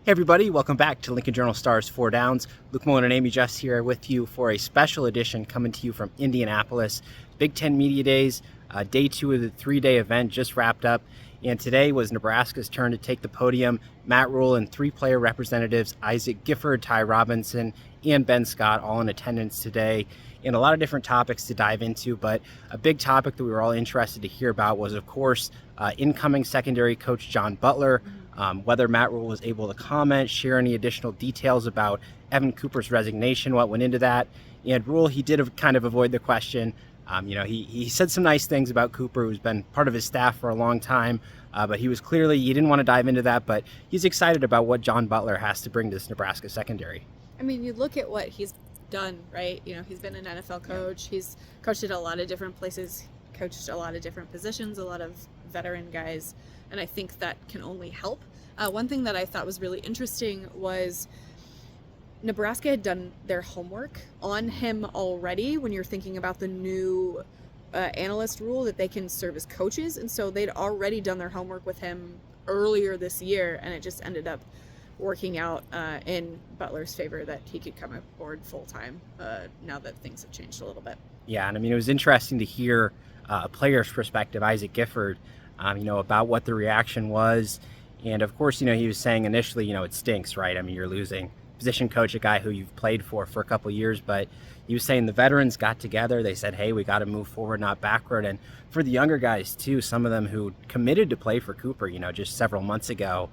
Hey everybody, welcome back to Lincoln Journal Stars 4 Downs. Luke Mullen and Amy Just here with you for a special edition coming to you from Indianapolis. Big Ten Media Days, day 2 of the 3-day event just wrapped up. And today was Nebraska's turn to take the podium. Matt Rhule and 3-player representatives, Isaac Gifford, Ty Robinson, and Ben Scott, all in attendance today. And a lot of different topics to dive into, but a big topic that we were all interested to hear about was, of course, incoming secondary coach John Butler. Whether Matt Rhule was able to comment, share any additional details about Evan Cooper's resignation, what went into that. And Rhule, he did kind of avoid the question. He said some nice things about Cooper, who's been part of his staff for a long time, but he didn't want to dive into that, but he's excited about what John Butler has to bring to this Nebraska secondary. I mean, you look at what he's done, right? You know, he's been an NFL coach. He's coached at a lot of different places, coached a lot of different positions, a lot of veteran guys, and I think that can only help. One thing that I thought was really interesting was Nebraska had done their homework on him already when you're thinking about the new analyst rule that they can serve as coaches, and so they'd already done their homework with him earlier this year, and it just ended up working out in Butler's favor that he could come aboard full-time now that things have changed a little bit. Yeah, and I mean, it was interesting to hear a player's perspective, Isaac Gifford, about what the reaction was. And of course, he was saying initially, it stinks, right? I mean, you're losing position coach, a guy who you've played for a couple of years, but he was saying the veterans got together. They said, hey, we got to move forward, not backward. And for the younger guys too, some of them who committed to play for Cooper, just several months ago,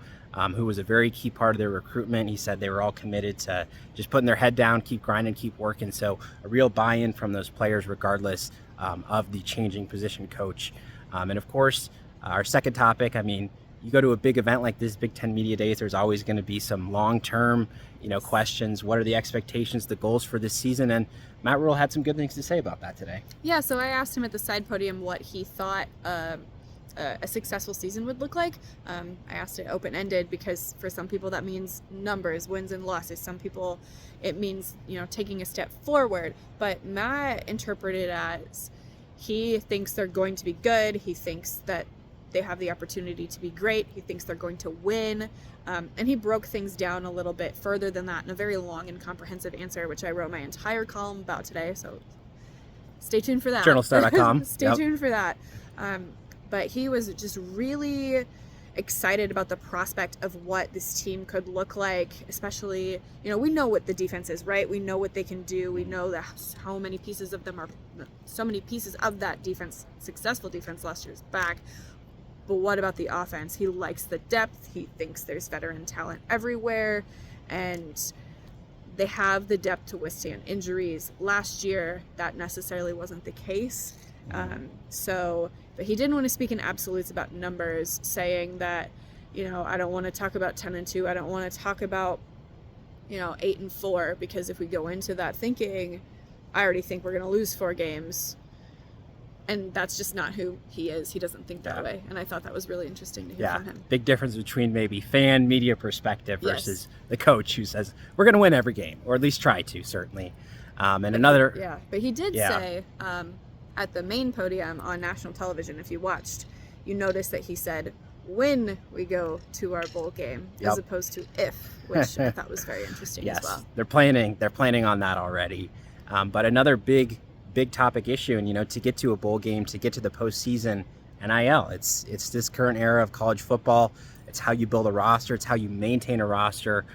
who was a very key part of their recruitment. He said they were all committed to just putting their head down, keep grinding, keep working. So a real buy-in from those players, regardless of the changing position coach. And of course, our second topic, I mean, you go to a big event like this, Big Ten Media Days, there's always going to be some long-term, questions. What are the expectations, the goals for this season? And Matt Rhule had some good things to say about that today. Yeah, so I asked him at the side podium what he thought a successful season would look like. I asked it open-ended because for some people that means numbers, wins and losses. Some people it means, taking a step forward. But Matt interpreted it as he thinks they're going to be good. He thinks that they have the opportunity to be great. He thinks they're going to win. And he broke things down a little bit further than that in a very long and comprehensive answer, which I wrote my entire column about today. So stay tuned for that. Journalstar.com. Stay tuned for that. But he was just really excited about the prospect of what this team could look like, especially, we know what the defense is, right? We know what they can do. We know that so many pieces of that defense, successful defense last year is back. But what about the offense? He likes the depth. He thinks there's veteran talent everywhere, and they have the depth to withstand injuries. Last year, that necessarily wasn't the case. But he didn't want to speak in absolutes about numbers, saying that, I don't want to talk about 10-2. I don't want to talk about, 8-4, because if we go into that thinking, I already think we're going to lose 4 games. And that's just not who he is. He doesn't think that way. And I thought that was really interesting to hear from him. Big difference between maybe fan media perspective versus the coach who says, we're going to win every game, or at least try to, certainly. But he did say at the main podium on national television, if you watched, you noticed that he said, when we go to our bowl game, as opposed to if, which I thought was very interesting as well. They're planning on that already. But another big topic issue, and to get to a bowl game, to get to the postseason, NIL. It's this current era of college football. It's how you build a roster. It's how you maintain a roster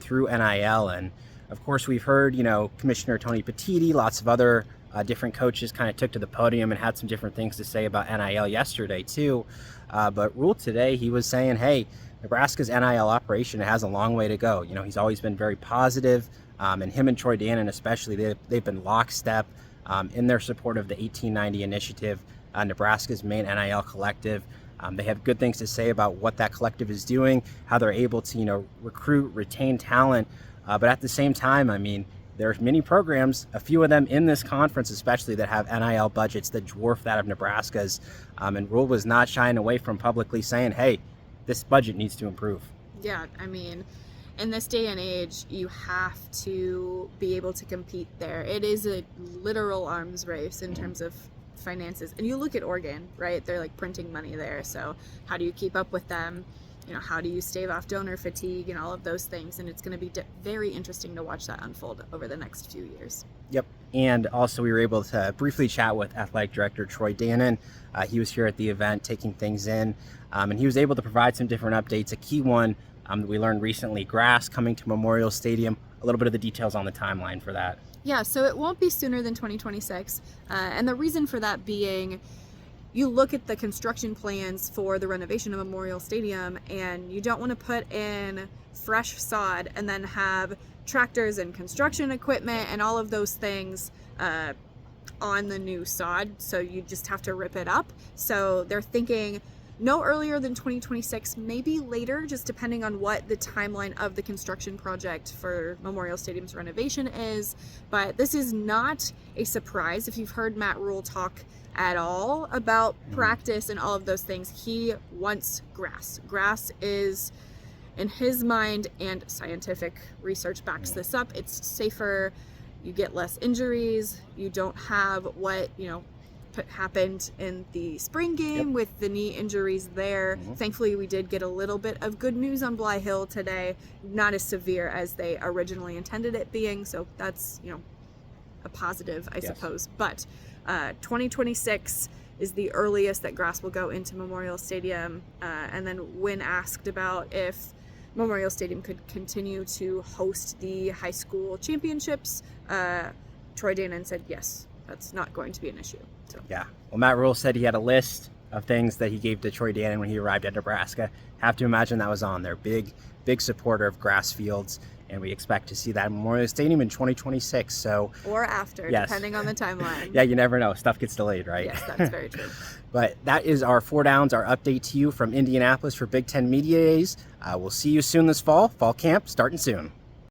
through NIL. And of course, we've heard Commissioner Tony Petitti, lots of other different coaches kind of took to the podium and had some different things to say about NIL yesterday too. But Rhule today, he was saying, hey, Nebraska's NIL operation has a long way to go. He's always been very positive, and him and Troy Dannon especially, they've been lockstep in their support of the 1890 initiative, Nebraska's main NIL collective. They have good things to say about what that collective is doing, how they're able to, recruit, retain talent. But at the same time, I mean, there's many programs, a few of them in this conference especially, that have NIL budgets that dwarf that of Nebraska's. And Rhule was not shying away from publicly saying, hey, this budget needs to improve. Yeah, I mean, in this day and age, you have to be able to compete there. It is a literal arms race in terms of finances. And you look at Oregon, right? They're like printing money there. So how do you keep up with them? how do you stave off donor fatigue and all of those things? And it's going to be very interesting to watch that unfold over the next few years. Yep. And also we were able to briefly chat with Athletic Director Troy Dannon. He was here at the event taking things in, and he was able to provide some different updates. A key one that we learned recently, grass coming to Memorial Stadium, a little bit of the details on the timeline for that. Yeah, so it won't be sooner than 2026. And the reason for that being, you look at the construction plans for the renovation of Memorial Stadium, and you don't want to put in fresh sod and then have tractors and construction equipment and all of those things on the new sod. So you just have to rip it up. So they're thinking no earlier than 2026, maybe later, just depending on what the timeline of the construction project for Memorial Stadium's renovation is. But this is not a surprise. If you've heard Matt Rule talk at all about practice and all of those things, he wants grass. Grass is, in his mind, and scientific research backs this up, it's safer, you get less injuries, you don't have what happened in the spring game with the knee injuries there. Thankfully, we did get a little bit of good news on Bly Hill today, not as severe as they originally intended it being, so that's a positive, I suppose. But 2026 is the earliest that grass will go into Memorial Stadium. And then when asked about if Memorial Stadium could continue to host the high school championships, Troy Dannon said yes, that's not going to be an issue. So. Yeah. Well, Matt Rule said he had a list of things that he gave to Troy Dannon when he arrived at Nebraska. Have to imagine that was on there. Big supporter of grass fields, and we expect to see that in Memorial Stadium in 2026. So, or after, depending on the timeline. Yeah, you never know. Stuff gets delayed, right? Yes, that's very true. But that is our 4 Downs, our update to you from Indianapolis for Big Ten Media Days. We'll see you soon this fall. Fall camp starting soon.